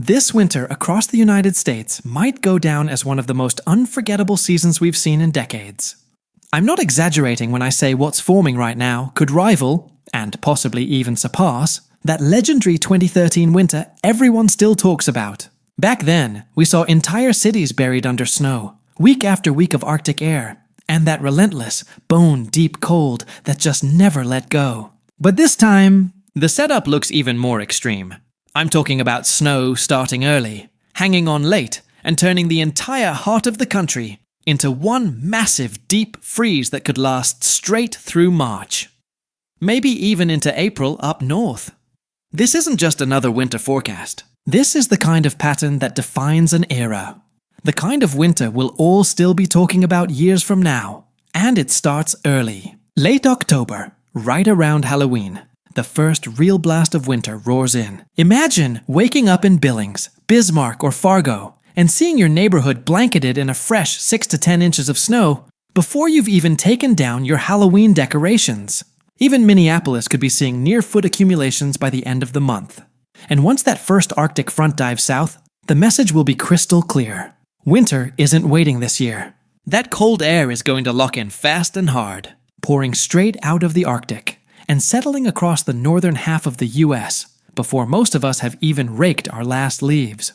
This winter across the United States might go down as one of the most unforgettable seasons we've seen in decades. I'm not exaggerating when I say what's forming right now could rival, and possibly even surpass, that legendary 2013 winter everyone still talks about. Back then, we saw entire cities buried under snow, week after week of Arctic air, and that relentless, bone-deep cold that just never let go. But this time, the setup looks even more extreme. I'm talking about snow starting early, hanging on late, and turning the entire heart of the country into one massive deep freeze that could last straight through March. Maybe even into April up north. This isn't just another winter forecast. This is the kind of pattern that defines an era. The kind of winter we'll all still be talking about years from now. And it starts early. Late October, right around Halloween. The first real blast of winter roars in. Imagine waking up in Billings, Bismarck, or Fargo and seeing your neighborhood blanketed in a fresh 6 to 10 inches of snow before you've even taken down your Halloween decorations. Even Minneapolis could be seeing near-foot accumulations by the end of the month. And once that first Arctic front dives south, the message will be crystal clear. Winter isn't waiting this year. That cold air is going to lock in fast and hard, pouring straight out of the Arctic and settling across the northern half of the US before most of us have even raked our last leaves.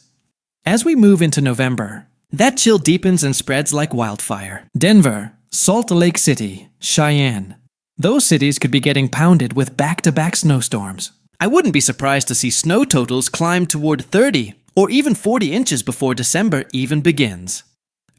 As we move into November, that chill deepens and spreads like wildfire. Denver, Salt Lake City, Cheyenne. Those cities could be getting pounded with back-to-back snowstorms. I wouldn't be surprised to see snow totals climb toward 30 or even 40 inches before December even begins.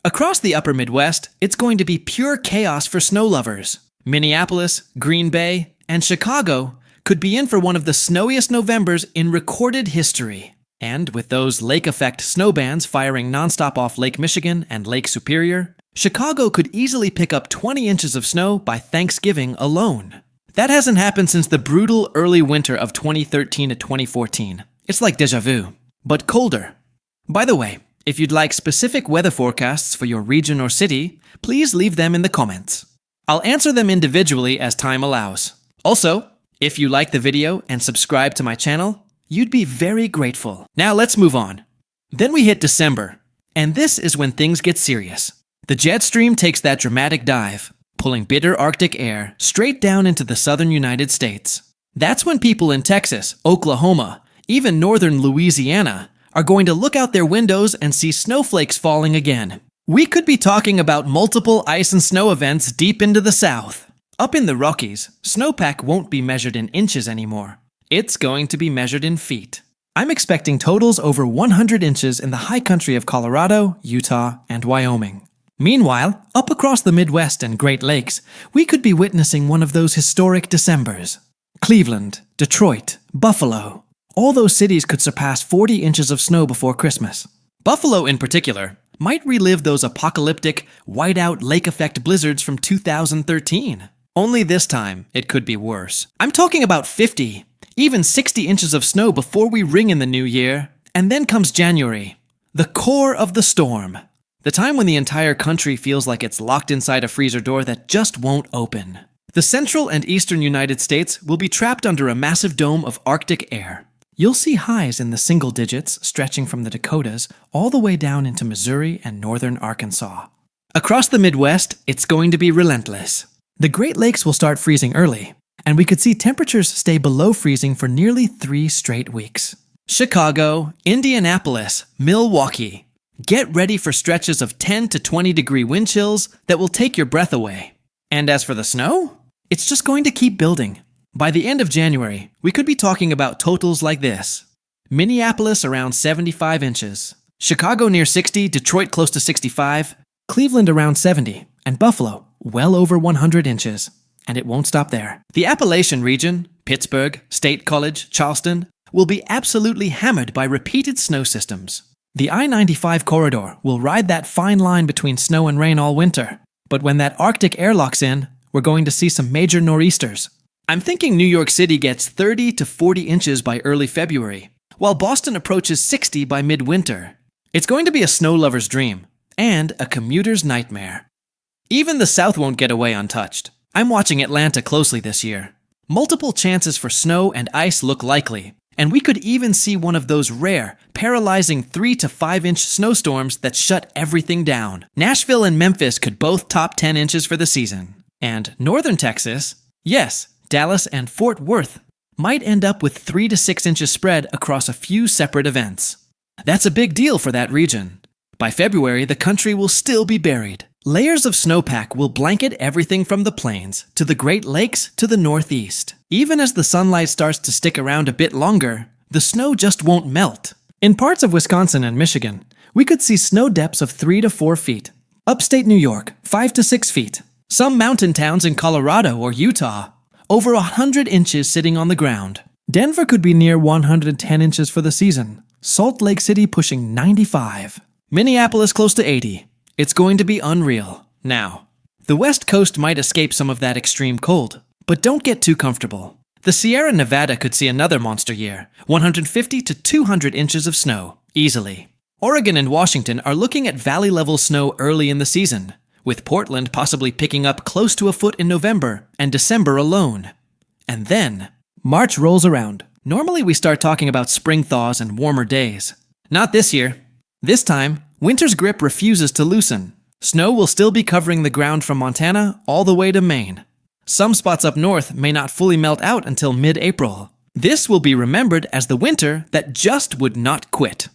Across the upper Midwest, it's going to be pure chaos for snow lovers. Minneapolis, Green Bay, and Chicago could be in for one of the snowiest Novembers in recorded history. And with those lake effect snow bands firing nonstop off Lake Michigan and Lake Superior, Chicago could easily pick up 20 inches of snow by Thanksgiving alone. That hasn't happened since the brutal early winter of 2013 to 2014. It's like déjà vu, but colder. By the way, if you'd like specific weather forecasts for your region or city, please leave them in the comments. I'll answer them individually as time allows. Also, if you like the video and subscribe to my channel, you'd be very grateful. Now let's move on. Then we hit December, and this is when things get serious. The jet stream takes that dramatic dive, pulling bitter Arctic air straight down into the southern United States. That's when people in Texas, Oklahoma, even northern Louisiana, are going to look out their windows and see snowflakes falling again. We could be talking about multiple ice and snow events deep into the south. Up in the Rockies, snowpack won't be measured in inches anymore. It's going to be measured in feet. I'm expecting totals over 100 inches in the high country of Colorado, Utah, and Wyoming. Meanwhile, up across the Midwest and Great Lakes, we could be witnessing one of those historic Decembers. Cleveland, Detroit, Buffalo. All those cities could surpass 40 inches of snow before Christmas. Buffalo in particular might relive those apocalyptic, whiteout lake effect blizzards from 2013. Only this time, it could be worse. I'm talking about 50, even 60 inches of snow before we ring in the new year. And then comes January, the core of the storm. The time when the entire country feels like it's locked inside a freezer door that just won't open. The central and eastern United States will be trapped under a massive dome of Arctic air. You'll see highs in the single digits stretching from the Dakotas all the way down into Missouri and northern Arkansas. Across the Midwest, it's going to be relentless. The Great Lakes will start freezing early, and we could see temperatures stay below freezing for nearly 3 straight weeks. Chicago, Indianapolis, Milwaukee. Get ready for stretches of 10 to 20 degree wind chills that will take your breath away. And as for the snow, it's just going to keep building. By the end of January, we could be talking about totals like this. Minneapolis around 75 inches, Chicago near 60, Detroit close to 65, Cleveland around 70, and Buffalo well over 100 inches. And it won't stop there. The Appalachian region, Pittsburgh, State College, Charleston, will be absolutely hammered by repeated snow systems. The I-95 corridor will ride that fine line between snow and rain all winter. But when that Arctic air locks in, we're going to see some major nor'easters. I'm thinking New York City gets 30 to 40 inches by early February, while Boston approaches 60 by midwinter. It's going to be a snow lover's dream, and a commuter's nightmare. Even the South won't get away untouched. I'm watching Atlanta closely this year. Multiple chances for snow and ice look likely, And we could even see one of those rare, paralyzing 3 to 5 inch snowstorms that shut everything down. Nashville and Memphis could both top 10 inches for the season. And northern Texas, yes, Dallas and Fort Worth, might end up with 3 to 6 inches spread across a few separate events. That's a big deal for that region. By February, the country will still be buried. Layers of snowpack will blanket everything from the plains to the Great Lakes to the Northeast. Even as the sunlight starts to stick around a bit longer, the snow just won't melt. In parts of Wisconsin and Michigan, we could see snow depths of 3 to 4 feet. Upstate New York, 5 to 6 feet. Some mountain towns in Colorado or Utah, over 100 inches sitting on the ground. Denver could be near 110 inches for the season. Salt Lake City pushing 95. Minneapolis close to 80. It's going to be unreal. Now, the West Coast might escape some of that extreme cold, but don't get too comfortable. The Sierra Nevada could see another monster year, 150 to 200 inches of snow, easily. Oregon and Washington are looking at valley-level snow early in the season, with Portland possibly picking up close to a foot in November and December alone. And then, March rolls around. Normally we start talking about spring thaws and warmer days. Not this year. This time, winter's grip refuses to loosen. Snow will still be covering the ground from Montana all the way to Maine. Some spots up north may not fully melt out until mid-April. This will be remembered as the winter that just would not quit.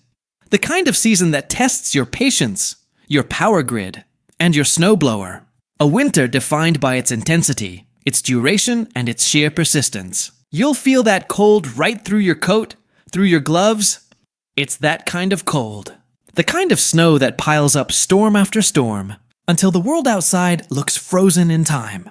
The kind of season that tests your patience, your power grid, and your snowblower. A winter defined by its intensity, its duration, and its sheer persistence. You'll feel that cold right through your coat, through your gloves. It's that kind of cold. The kind of snow that piles up storm after storm, until the world outside looks frozen in time.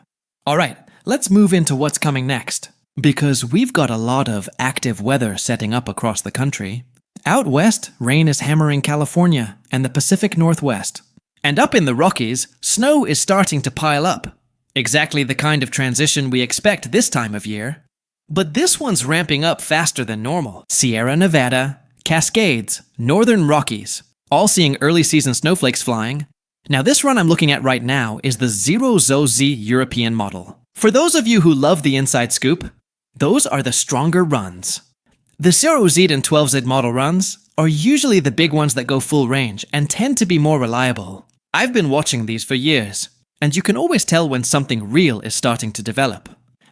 Alright, let's move into what's coming next. Because we've got a lot of active weather setting up across the country. Out west, rain is hammering California and the Pacific Northwest. And up in the Rockies, snow is starting to pile up. Exactly the kind of transition we expect this time of year. But this one's ramping up faster than normal. Sierra Nevada, Cascades, Northern Rockies, all seeing early season snowflakes flying. Now this run I'm looking at right now is the 0ZZ European model. For those of you who love the inside scoop, those are the stronger runs. The 0Z and 12Z model runs are usually the big ones that go full range and tend to be more reliable. I've been watching these for years, and you can always tell when something real is starting to develop.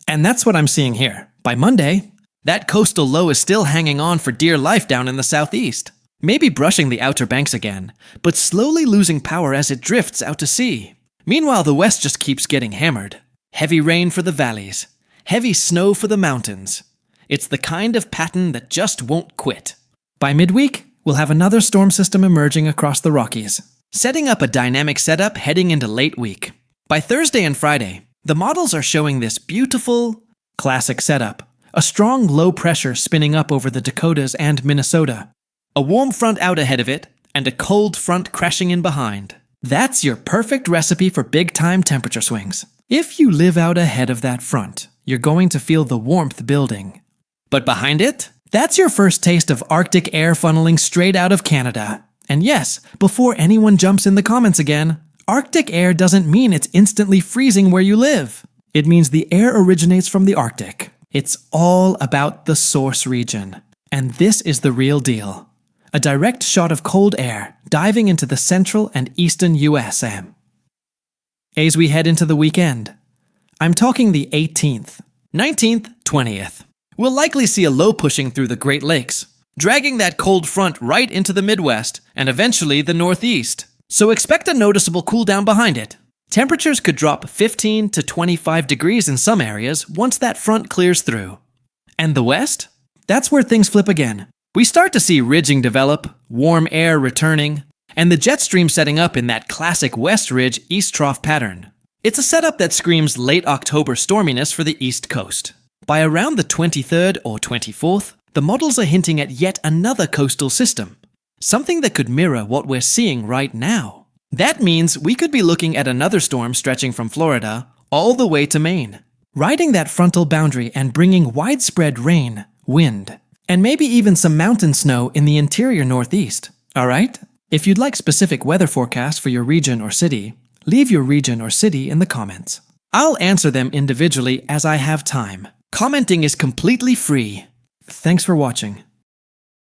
And that's what I'm seeing here. By Monday, that coastal low is still hanging on for dear life down in the southeast. Maybe brushing the outer banks again, but slowly losing power as it drifts out to sea. Meanwhile, the west just keeps getting hammered. Heavy rain for the valleys. Heavy snow for the mountains. It's the kind of pattern that just won't quit. By midweek, we'll have another storm system emerging across the Rockies, setting up a dynamic setup heading into late week. By Thursday and Friday, the models are showing this beautiful, classic setup. A strong low pressure spinning up over the Dakotas and Minnesota. A warm front out ahead of it, and a cold front crashing in behind. That's your perfect recipe for big-time temperature swings. If you live out ahead of that front, you're going to feel the warmth building. But behind it? That's your first taste of Arctic air funneling straight out of Canada. And yes, before anyone jumps in the comments again, Arctic air doesn't mean it's instantly freezing where you live. It means the air originates from the Arctic. It's all about the source region. And this is the real deal. A direct shot of cold air diving into the central and eastern USM. As we head into the weekend, I'm talking the 18th, 19th, 20th. We'll likely see a low pushing through the Great Lakes, dragging that cold front right into the Midwest and eventually the Northeast. So expect a noticeable cool down behind it. Temperatures could drop 15 to 25 degrees in some areas once that front clears through. And the West? That's where things flip again. We start to see ridging develop, warm air returning, and the jet stream setting up in that classic West Ridge East Trough pattern. It's a setup that screams late October storminess for the East Coast. By around the 23rd or 24th, the models are hinting at yet another coastal system, something that could mirror what we're seeing right now. That means we could be looking at another storm stretching from Florida all the way to Maine, riding that frontal boundary and bringing widespread rain, wind, and maybe even some mountain snow in the interior Northeast. Alright? If you'd like specific weather forecasts for your region or city, leave your region or city in the comments. I'll answer them individually as I have time. Commenting is completely free. Thanks for watching.